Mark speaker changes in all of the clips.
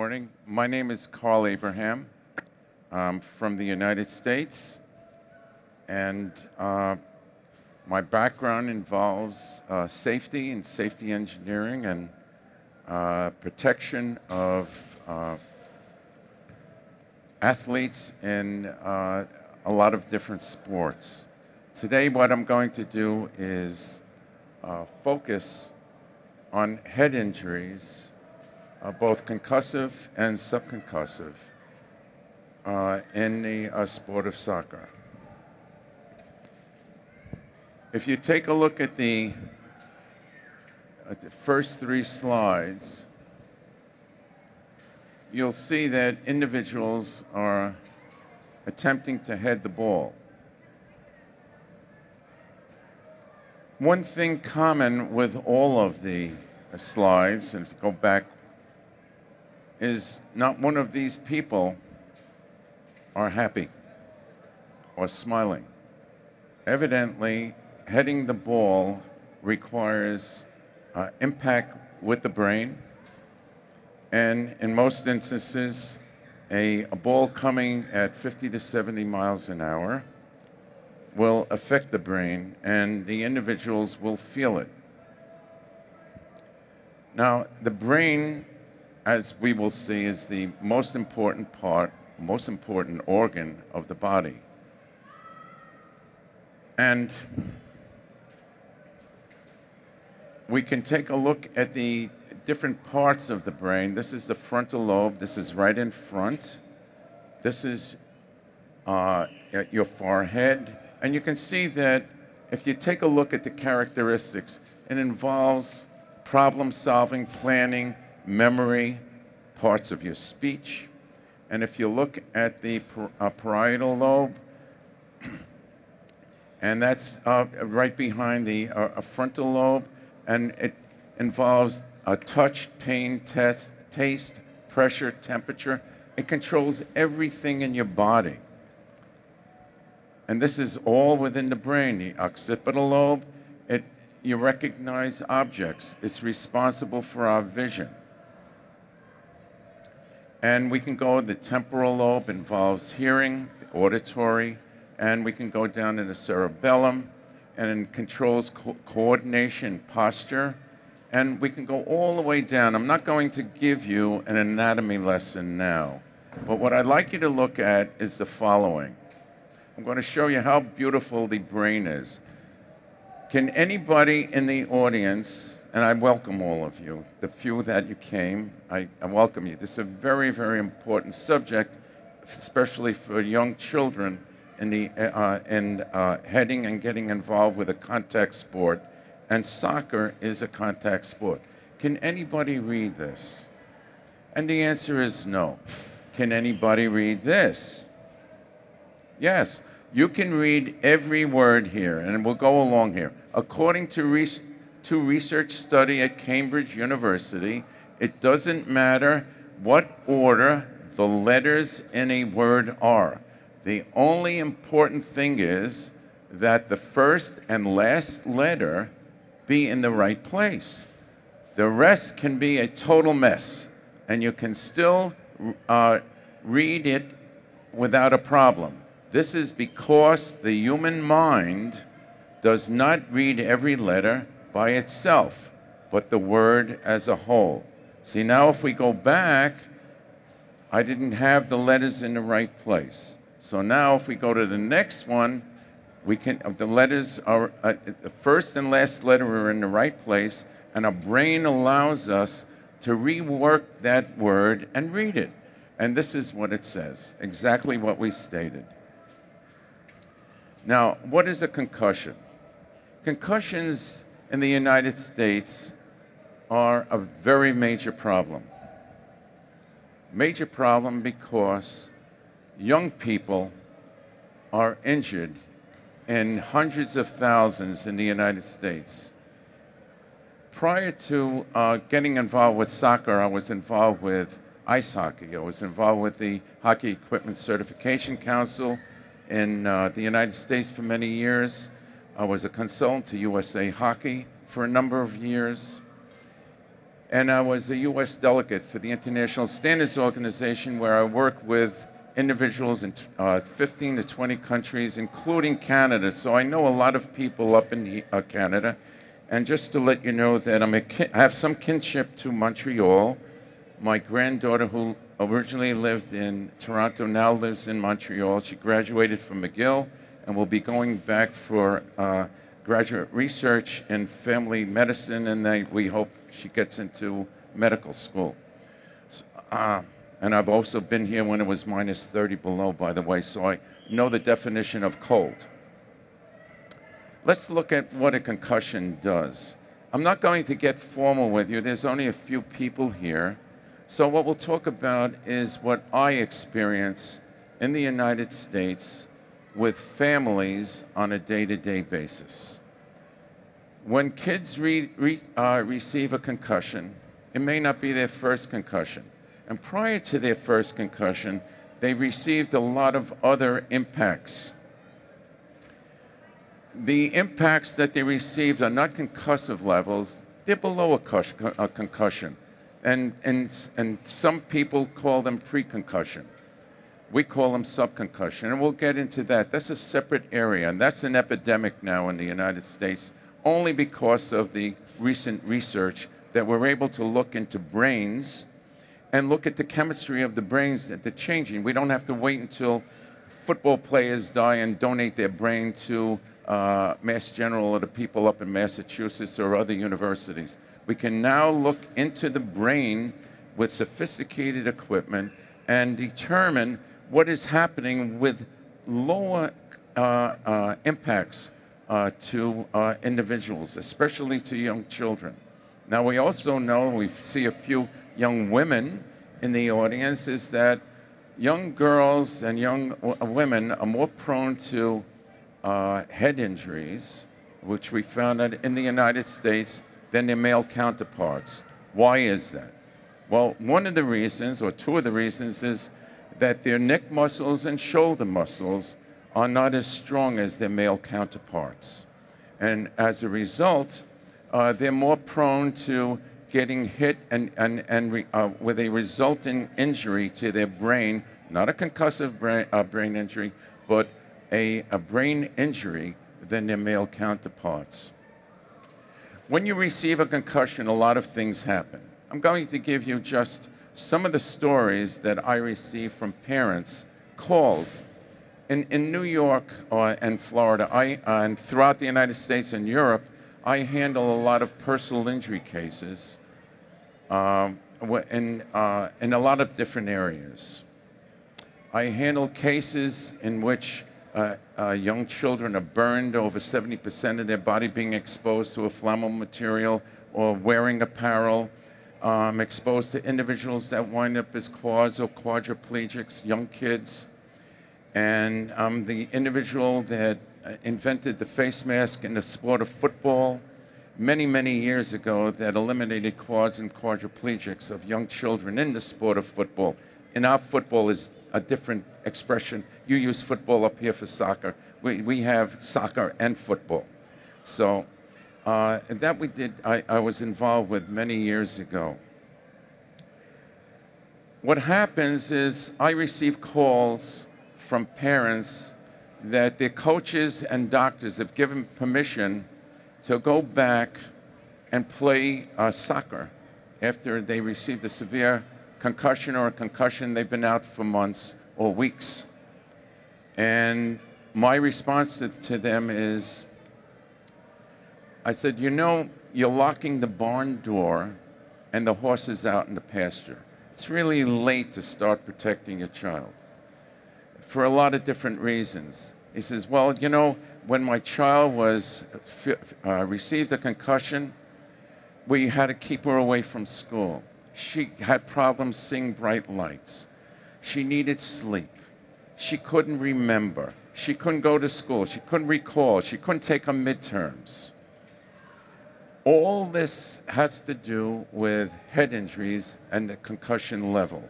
Speaker 1: morning. My name is Carl Abraham. I'm from the United States, and my background involves safety and safety engineering and protection of athletes in a lot of different sports. Today, what I'm going to do is focus on head injuries, both concussive and subconcussive, in the sport of soccer. If you take a look at the first three slides, you'll see that individuals are attempting to head the ball. One thing common with all of the slides, and if you go back, is not one of these people are happy or smiling. Evidently, heading the ball requires impact with the brain, and in most instances, a ball coming at 50 to 70 miles an hour will affect the brain, and the individuals will feel it. Now, the brain, as we will see, is the most important part, most important organ of the body. And we can take a look at the different parts of the brain. This is the frontal lobe. This is right in front. This is at your forehead. And you can see that if you take a look at the characteristics, it involves problem-solving, planning, memory, parts of your speech. And if you look at the parietal lobe, and that's right behind the frontal lobe, and it involves touch, pain, taste, pressure, temperature. It controls everything in your body. And this is all within the brain. The occipital lobe, you recognize objects. It's responsible for our vision. And we can go, the temporal lobe involves hearing, the auditory, and we can go down to the cerebellum, and it controls coordination, posture, and we can go all the way down. I'm not going to give you an anatomy lesson now, but what I'd like you to look at is the following. I'm going to show you how beautiful the brain is. Can anybody in the audience, and I welcome all of you, the few that you came, I welcome you. This is a very, very important subject, especially for young children in heading and getting involved with a contact sport, and soccer is a contact sport. Can anybody read this? And the answer is no. Can anybody read this? Yes, you can read every word here, and we'll go along here. According to research study at Cambridge University, it doesn't matter what order the letters in a word are. The only important thing is that the first and last letter be in the right place. The rest can be a total mess, and you can still read it without a problem. This is because the human mind does not read every letter by itself, but the word as a whole. See, now if we go back, I didn't have the letters in the right place. So now if we go to the next one, the letters are, the first and last letter are in the right place, and our brain allows us to rework that word and read it. And this is what it says, exactly what we stated. Now, what is a concussion? Concussions in the United States are a very major problem. Major problem because young people are injured in hundreds of thousands in the United States. Prior to getting involved with soccer, I was involved with ice hockey. I was involved with the Hockey Equipment Certification Council in the United States for many years. I was a consultant to USA Hockey for a number of years. And I was a U.S. delegate for the International Standards Organization, where I work with individuals in 15 to 20 countries, including Canada. So I know a lot of people up in Canada. And just to let you know that I have some kinship to Montreal. My granddaughter, who originally lived in Toronto, now lives in Montreal. She graduated from McGill and will be going back for graduate research in family medicine, and we hope she gets into medical school. And I've also been here when it was minus 30 below, by the way, so I know the definition of cold. Let's look at what a concussion does. I'm not going to get formal with you. There's only a few people here. So what we'll talk about is what I experience in the United States with families on a day-to-day basis. When kids receive a concussion, it may not be their first concussion. And prior to their first concussion, they received a lot of other impacts. The impacts that they received are not concussive levels, they're below a concussion. And some people call them pre-concussion. We call them subconcussion, and we'll get into that. That's a separate area, and that's an epidemic now in the United States, only because of the recent research that we're able to look into brains and look at the chemistry of the brains that they're changing. We don't have to wait until football players die and donate their brain to Mass General or the people up in Massachusetts or other universities. We can now look into the brain with sophisticated equipment and determine what is happening with lower impacts to individuals, especially to young children. Now, we also know, we see a few young women in the audience, is that young girls and young women are more prone to head injuries, which we found out in the United States, than their male counterparts. Why is that? Well, one of the reasons, or two of the reasons, is that their neck muscles and shoulder muscles are not as strong as their male counterparts. And as a result, they're more prone to getting hit with a resulting injury to their brain, not a concussive brain injury, but a brain injury than their male counterparts. When you receive a concussion, a lot of things happen. I'm going to give you just some of the stories that I receive from parents, calls. In New York and Florida, and throughout the United States and Europe, I handle a lot of personal injury cases in a lot of different areas. I handle cases in which young children are burned, over 70% of their body being exposed to a flammable material or wearing apparel, exposed to individuals that wind up as quads or quadriplegics, young kids. And the individual that invented the face mask in the sport of football many, many years ago that eliminated quads and quadriplegics of young children in the sport of football. And our football is a different expression. You use football up here for soccer. We have soccer and football. So that we did, I was involved with many years ago. What happens is I receive calls from parents that their coaches and doctors have given permission to go back and play soccer after they received a severe concussion or a concussion. They've been out for months or weeks. And my response to them is, I said, you know, you're locking the barn door and the horse is out in the pasture. It's really late to start protecting your child for a lot of different reasons. He says, well, you know, when my child received a concussion, we had to keep her away from school. She had problems seeing bright lights. She needed sleep. She couldn't remember. She couldn't go to school. She couldn't recall. She couldn't take her midterms. All this has to do with head injuries and the concussion level.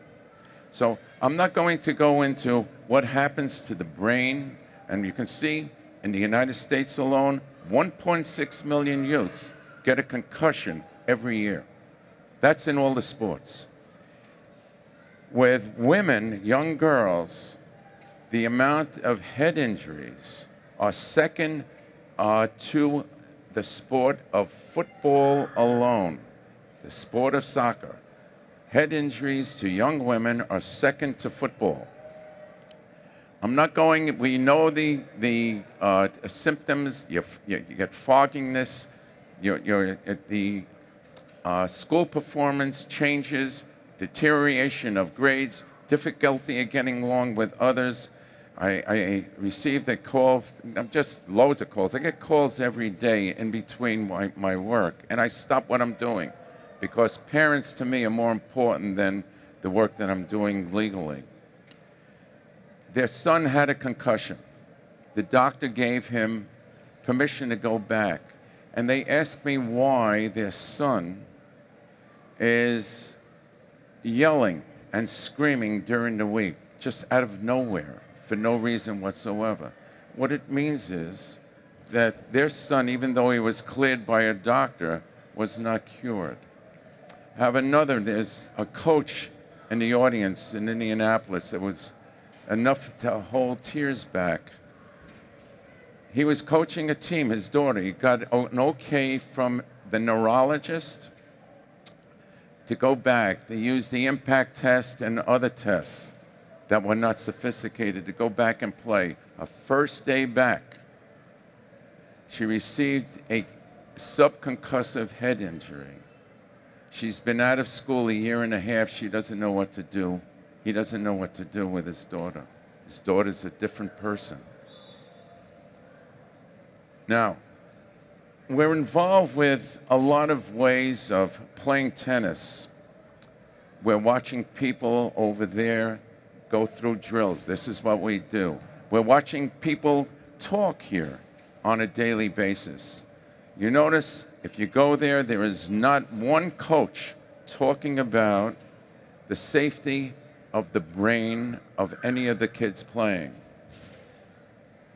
Speaker 1: So I'm not going to go into what happens to the brain. And you can see in the United States alone, 1.6 million youths get a concussion every year. That's in all the sports. With women, young girls, the amount of head injuries are second to the sport of football alone, the sport of soccer. Head injuries to young women are second to football. I'm not going, we know the symptoms. You get fogginess, the school performance changes, deterioration of grades, difficulty in getting along with others. I received a call, just loads of calls. I get calls every day in between my work, and I stop what I'm doing because parents to me are more important than the work that I'm doing legally. Their son had a concussion. The doctor gave him permission to go back, and they asked me why their son is yelling and screaming during the week, just out of nowhere, for no reason whatsoever. What it means is that their son, even though he was cleared by a doctor, was not cured. I have another, there's a coach in the audience in Indianapolis that was enough to hold tears back. He was coaching a team, his daughter. He got an okay from the neurologist to go back. They used the impact test and other tests that were not sophisticated to go back and play. A first day back, she received a subconcussive head injury. She's been out of school a year and a half. She doesn't know what to do. He doesn't know what to do with his daughter. His daughter's a different person. Now, we're involved with a lot of ways of playing tennis. We're watching people over there go through drills. This is what we do. We're watching people talk here on a daily basis. You notice if you go there, there is not one coach talking about the safety of the brain of any of the kids playing.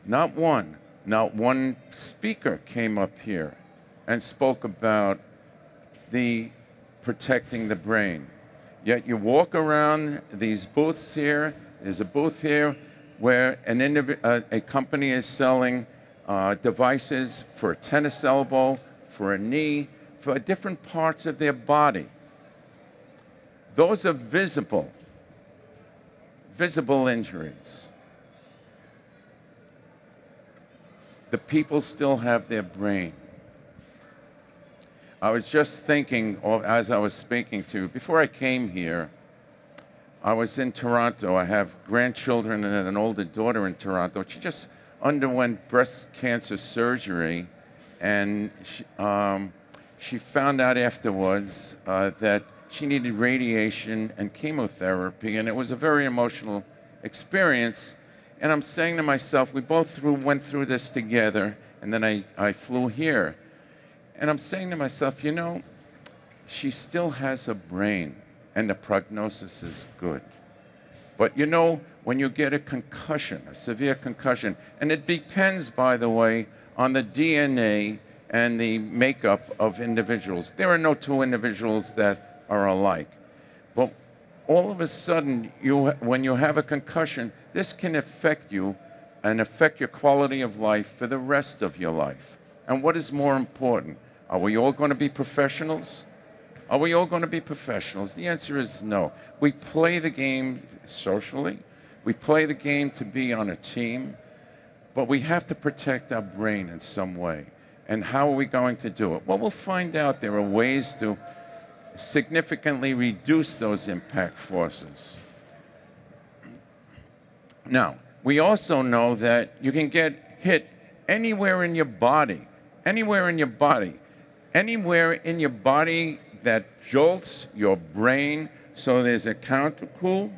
Speaker 1: Not one. Not one speaker came up here and spoke about the protecting the brain. Yet you walk around these booths here. There's a booth here where a company is selling devices for a tennis elbow, for a knee, for different parts of their body. Those are visible injuries. The people still have their brain. I was just thinking, as I was speaking to you, before I came here, I was in Toronto. I have grandchildren and an older daughter in Toronto. She just underwent breast cancer surgery, and she found out afterwards that she needed radiation and chemotherapy, and it was a very emotional experience. And I'm saying to myself, we both went through this together, and then I flew here. And I'm saying to myself, you know, she still has a brain, and the prognosis is good. But you know, when you get a concussion, a severe concussion, and it depends, by the way, on the DNA and the makeup of individuals. There are no two individuals that are alike. But all of a sudden, when you have a concussion, this can affect you and affect your quality of life for the rest of your life. And what is more important? Are we all going to be professionals? Are we all going to be professionals? The answer is no. We play the game socially. We play the game to be on a team. But we have to protect our brain in some way. And how are we going to do it? Well, we'll find out. There are ways to significantly reduce those impact forces. Now, we also know that you can get hit anywhere in your body, anywhere in your body, anywhere in your body that jolts your brain. So there's a countercool.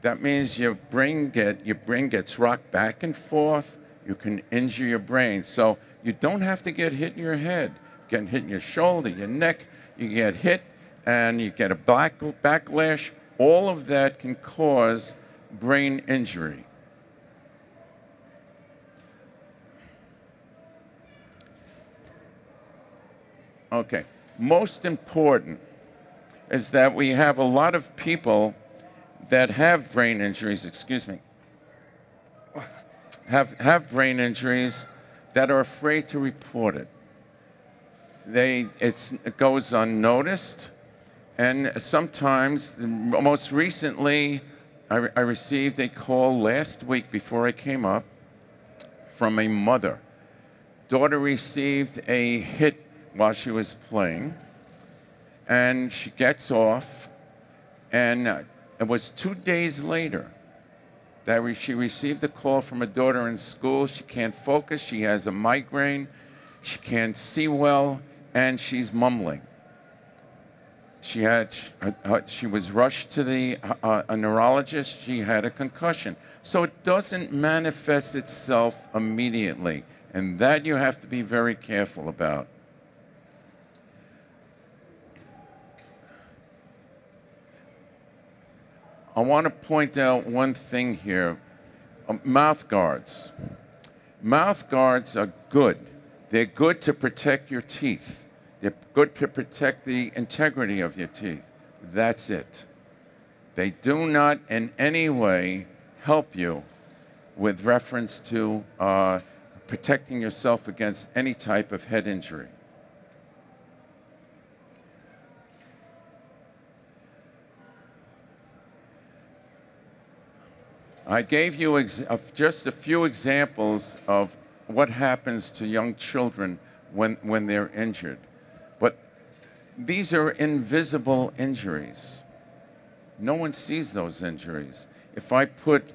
Speaker 1: That means your brain gets rocked back and forth. You can injure your brain. So you don't have to get hit in your head. You get hit in your shoulder, your neck. You get hit and you get a backlash. All of that can cause brain injury. Okay, most important, is that we have a lot of people that have brain injuries, excuse me, have brain injuries that are afraid to report it. It goes unnoticed, and sometimes, most recently, I received a call last week before I came up from a mother. Daughter received a hit while she was playing, and she gets off, and it was 2 days later that she received a call from a daughter in school. She can't focus, she has a migraine, she can't see well, and she's mumbling. She was rushed to a neurologist. She had a concussion. So it doesn't manifest itself immediately, and that you have to be very careful about. I want to point out one thing here. Mouth guards. Mouth guards are good. They're good to protect your teeth. They're good to protect the integrity of your teeth. That's it. They do not in any way help you with reference to protecting yourself against any type of head injury. I gave you just a few examples of what happens to young children when they're injured. But these are invisible injuries. No one sees those injuries. If I put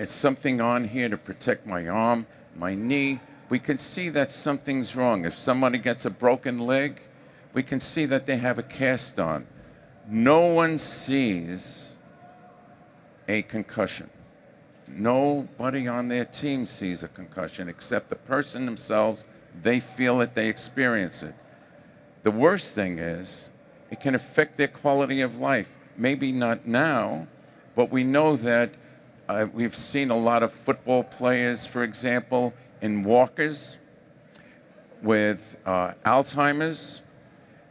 Speaker 1: something on here to protect my arm, my knee, we can see that something's wrong. If somebody gets a broken leg, we can see that they have a cast on. No one sees a concussion. Nobody on their team sees a concussion except the person themselves. They feel it, they experience it. The worst thing is, it can affect their quality of life. Maybe not now, but we know that we've seen a lot of football players, for example, in walkers, with Alzheimer's,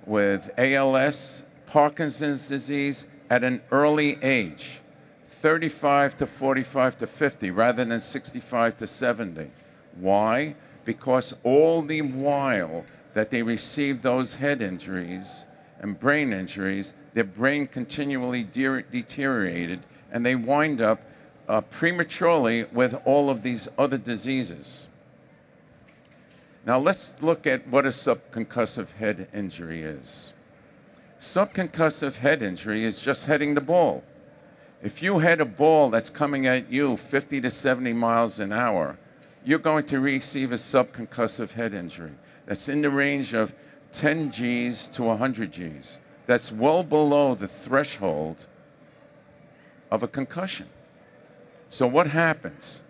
Speaker 1: with ALS, Parkinson's disease, at an early age, 35 to 45 to 50, rather than 65 to 70. Why? Because all the while that they receive those head injuries and brain injuries, their brain continually deteriorated, and they wind up prematurely with all of these other diseases. Now let's look at what a subconcussive head injury is. Subconcussive head injury is just heading the ball. If you head a ball that's coming at you 50 to 70 miles an hour, you're going to receive a subconcussive head injury. That's in the range of 10 Gs to 100 Gs. That's well below the threshold of a concussion. So what happens?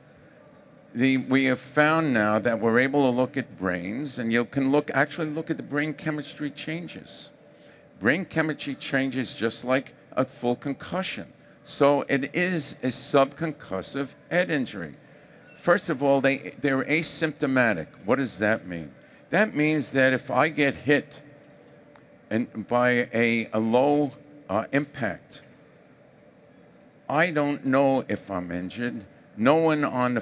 Speaker 1: We have found now that we're able to look at brains, and you can actually look at the brain chemistry changes. Brain chemistry changes just like a full concussion. So it is a subconcussive head injury. First of all, they're asymptomatic. What does that mean? That means that if I get hit by a low impact, I don't know if I'm injured. No one on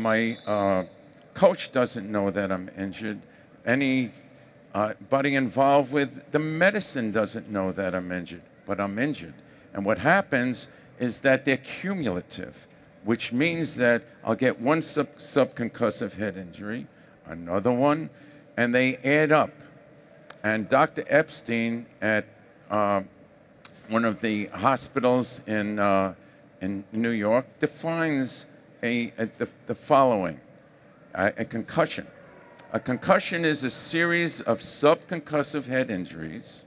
Speaker 1: my coach doesn't know that I'm injured. Anybody involved with the medicine doesn't know that I'm injured, but I'm injured. And what happens is that they're cumulative, which means that I'll get one subconcussive head injury, another one, and they add up. And Dr. Epstein at one of the hospitals in New York defines the following: a concussion. A concussion is a series of subconcussive head injuries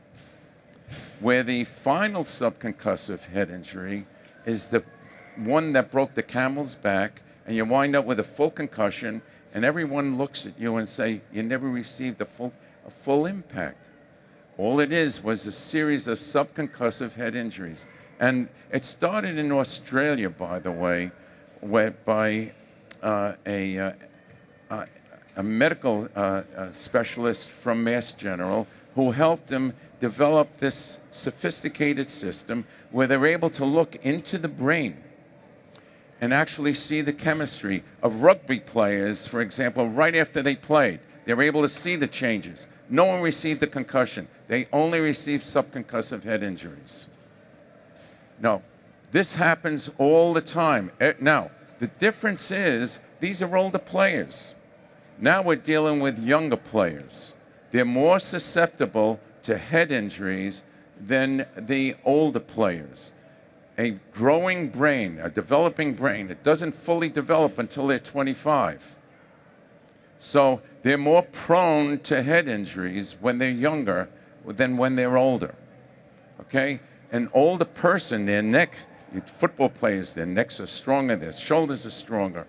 Speaker 1: where the final subconcussive head injury is the one that broke the camel's back, and you wind up with a full concussion, and everyone looks at you and say, you never received a full impact. All it is was a series of subconcussive head injuries. And it started in Australia, by the way, by a medical specialist from Mass General who helped them develop this sophisticated system where they're able to look into the brain and actually see the chemistry of rugby players, for example, right after they played. They were able to see the changes. No one received a concussion. They only received subconcussive head injuries. No, this happens all the time. Now, the difference is these are older players. Now we're dealing with younger players. They're more susceptible to head injuries than the older players. A growing brain, a developing brain, it doesn't fully develop until they're 25. So they're more prone to head injuries when they're younger than when they're older. Okay? An older person, their neck, football players, their necks are stronger, their shoulders are stronger.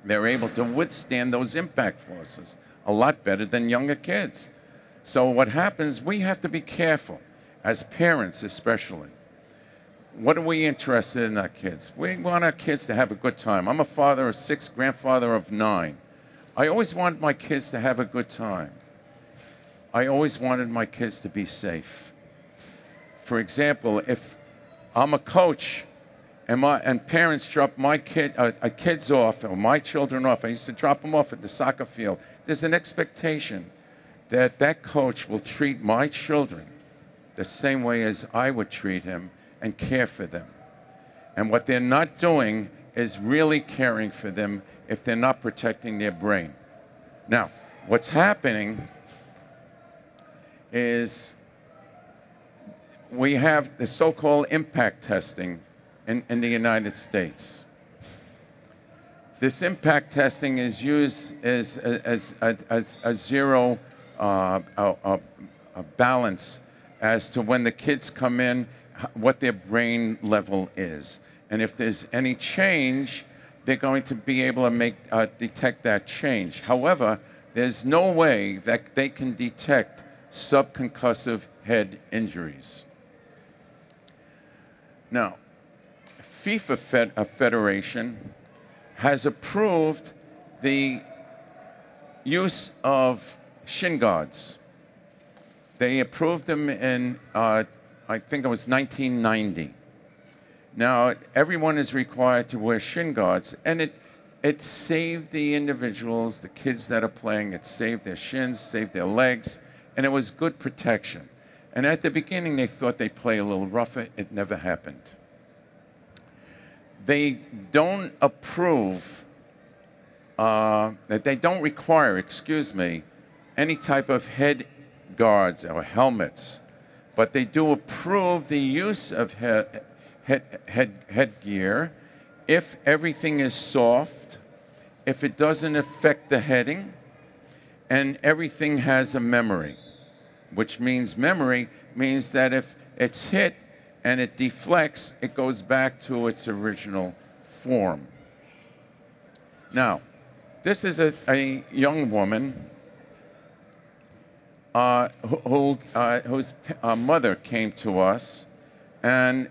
Speaker 1: They're able to withstand those impact forces a lot better than younger kids. So what happens, we have to be careful, as parents especially. What are we interested in our kids? We want our kids to have a good time. I'm a father of 6, grandfather of 9. I always wanted my kids to have a good time. I always wanted my kids to be safe. For example, if I'm a coach and parents drop my kids off, or my children off, I used to drop them off at the soccer field, there's an expectation that that coach will treat my children the same way as I would treat him and care for them. And what they're not doing is really caring for them if they're not protecting their brain. Now, what's happening is we have the so-called impact testing in the United States. This impact testing is used as a zero balance as to when the kids come in, what their brain level is. And if there's any change, they're going to be able to detect that change. However, there's no way that they can detect subconcussive head injuries. Now, FIFA Federation has approved the use of shin guards. They approved them in, I think it was 1990. Now, everyone is required to wear shin guards, and it saved the individuals, the kids that are playing, it saved their shins, saved their legs, and it was good protection. And at the beginning, they thought they'd play a little rougher. It never happened. They don't approve, they don't require, excuse me, any type of head guards or helmets, but they do approve the use of headgear if everything is soft, if it doesn't affect the heading, and everything has a memory, which means memory means that if it's hit and it deflects, it goes back to its original form. Now, this is a young woman whose mother came to us and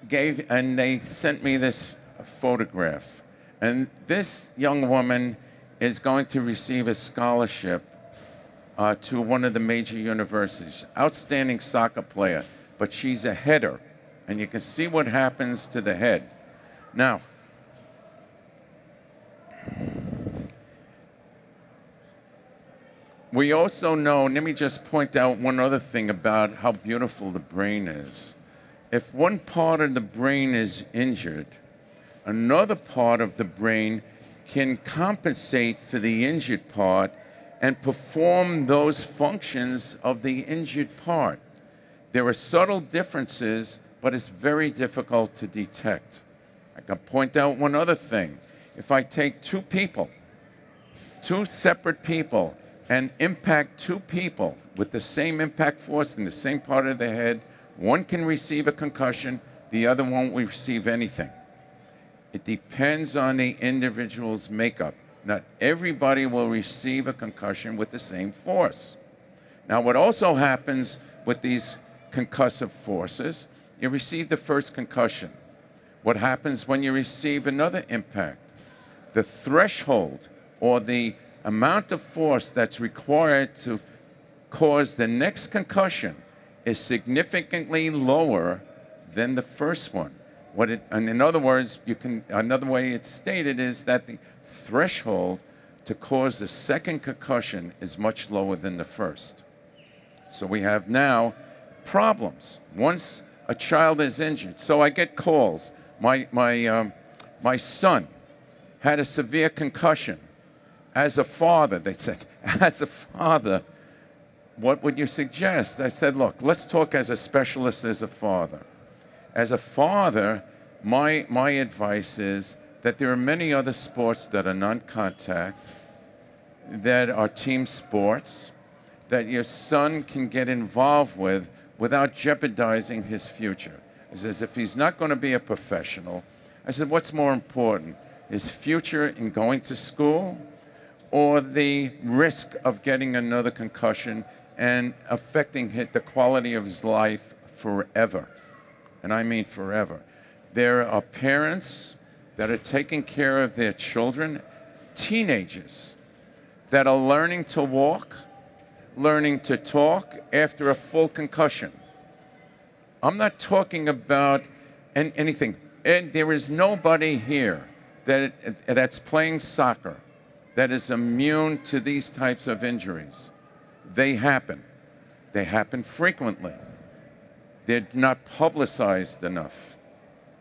Speaker 1: they sent me this photograph. And this young woman is going to receive a scholarship to one of the major universities. Outstanding soccer player, but she's a header. And you can see what happens to the head. Now, we also know, let me just point out one other thing about how beautiful the brain is. If one part of the brain is injured, another part of the brain can compensate for the injured part and perform those functions of the injured part. There are subtle differences, but it's very difficult to detect. I can point out one other thing. If I take two separate people, and impact two people with the same impact force in the same part of the head, one can receive a concussion, the other won't receive anything. It depends on the individual's makeup. Not everybody will receive a concussion with the same force. Now, what also happens with these concussive forces, you receive the first concussion. What happens when you receive another impact? The threshold or the amount of force that's required to cause the next concussion is significantly lower than the first one. And in other words, another way it's stated is that the threshold to cause the second concussion is much lower than the first. So we have now problems once a child is injured. So I get calls. My son had a severe concussion. As a father, they said, as a father, what would you suggest? I said, look, let's talk as a specialist as a father. As a father, my advice is that there are many other sports that are non-contact, that are team sports, that your son can get involved with without jeopardizing his future. I says, if he's not going to be a professional, I said, what's more important? His future in going to school or the risk of getting another concussion and affecting the quality of his life forever? And I mean forever. There are parents that are taking care of their children, teenagers, that are learning to walk, learning to talk after a full concussion. I'm not talking about anything. And there is nobody here that's playing soccer that is immune to these types of injuries. They happen. They happen frequently. They're not publicized enough.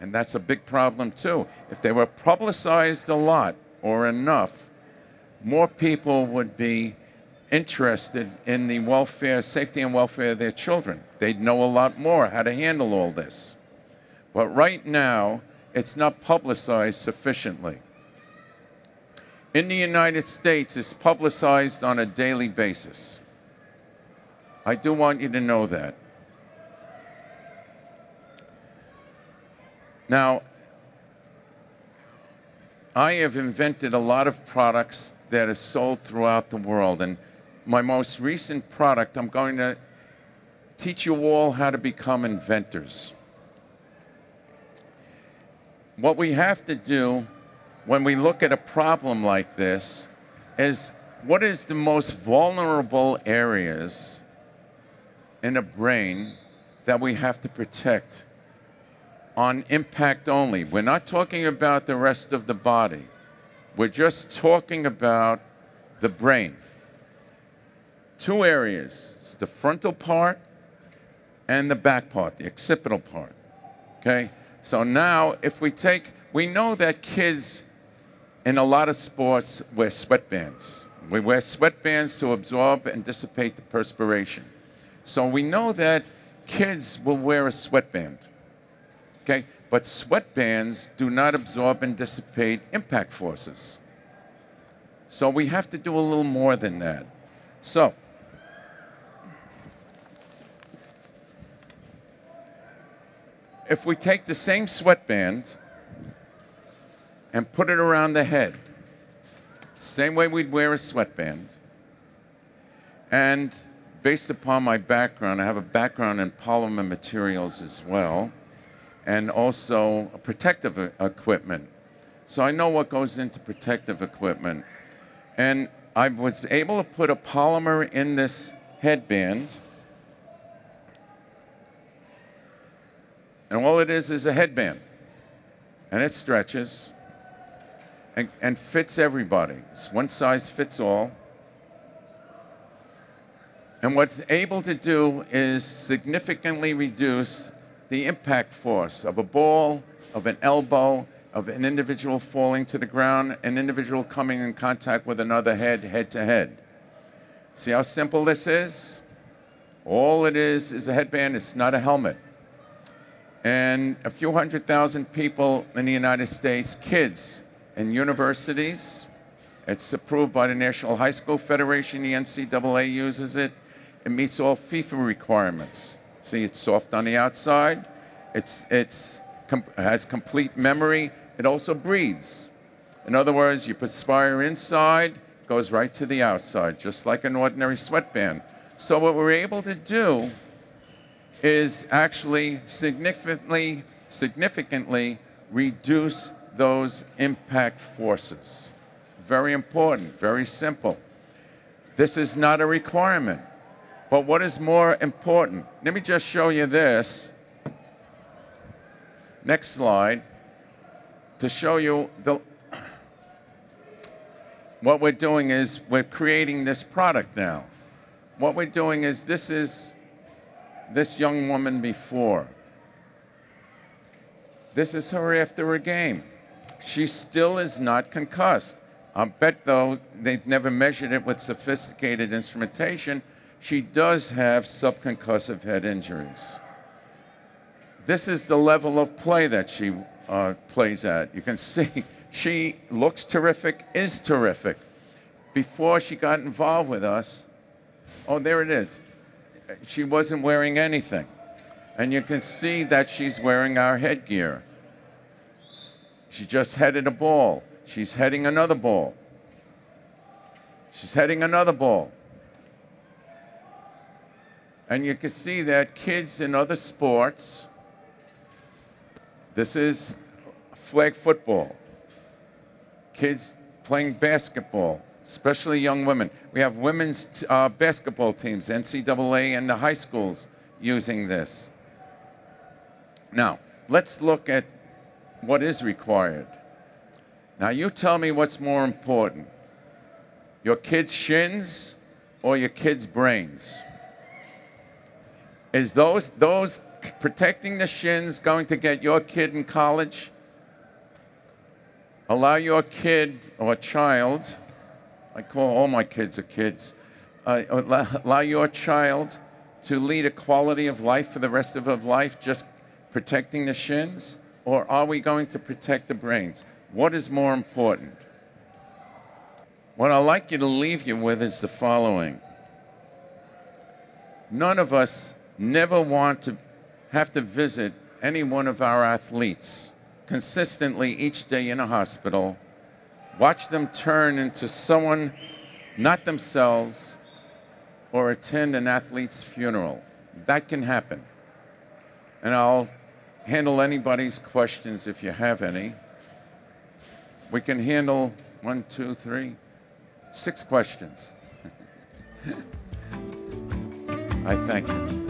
Speaker 1: And that's a big problem too. If they were publicized a lot or enough, more people would be interested in the welfare, safety and welfare of their children. They'd know a lot more how to handle all this. But right now, it's not publicized sufficiently. In the United States, it's publicized on a daily basis. I do want you to know that. Now, I have invented a lot of products that are sold throughout the world. And my most recent product, I'm going to teach you all how to become inventors. What we have to do when we look at a problem like this is, what is the most vulnerable areas in the brain that we have to protect on impact only? We're not talking about the rest of the body. We're just talking about the brain. Two areas, it's the frontal part and the back part, the occipital part, okay? So now, if we know that kids in a lot of sports wear sweatbands. We wear sweatbands to absorb and dissipate the perspiration. So we know that kids will wear a sweatband, okay? But sweatbands do not absorb and dissipate impact forces. So we have to do a little more than that. So, if we take the same sweatband and put it around the head, same way we'd wear a sweatband, and based upon my background, I have a background in polymer materials as well, and also protective equipment. So I know what goes into protective equipment. And I was able to put a polymer in this headband, and all it is a headband. And it stretches and fits everybody. It's one size fits all. And what it's able to do is significantly reduce the impact force of a ball, of an elbow, of an individual falling to the ground, an individual coming in contact with another head to head. See how simple this is? All it is a headband. It's not a helmet. And a few 100,000 people in the United States, kids in universities. It's approved by the National High School Federation. The NCAA uses it. It meets all FIFA requirements. See, it's soft on the outside. It has complete memory. It also breathes. In other words, you perspire inside, it goes right to the outside, just like an ordinary sweatband. So what we're able to do is actually significantly reduce those impact forces. Very important, very simple. This is not a requirement. But what is more important? Let me just show you this. Next slide. To show you what we're doing is we're creating this product now. What we're doing is this young woman before. This is her after a game. She still is not concussed. I bet, though, they've never measured it with sophisticated instrumentation, she does have subconcussive head injuries. This is the level of play that she plays at. You can see she looks terrific, is terrific. Before she got involved with us, oh, there it is. She wasn't wearing anything. And you can see that she's wearing our headgear. She just headed a ball. She's heading another ball. She's heading another ball. And you can see that kids in other sports, this is flag football. Kids playing basketball, especially young women. We have women's basketball teams, NCAA and the high schools using this. Now, let's look at what is required. Now, you tell me what's more important, your kid's shins or your kid's brains? Is those protecting the shins going to get your kid in college? Allow your kid or child, I call all my kids kids, allow your child to lead a quality of life for the rest of her life just protecting the shins? Or are we going to protect the brains? What is more important? What I'd like you to leave you with is the following. None of us never want to have to visit any one of our athletes consistently each day in a hospital, watch them turn into someone not themselves, or attend an athlete's funeral. That can happen. And I'll handle anybody's questions if you have any. We can handle 1, 2, 3, 6 questions. I thank you.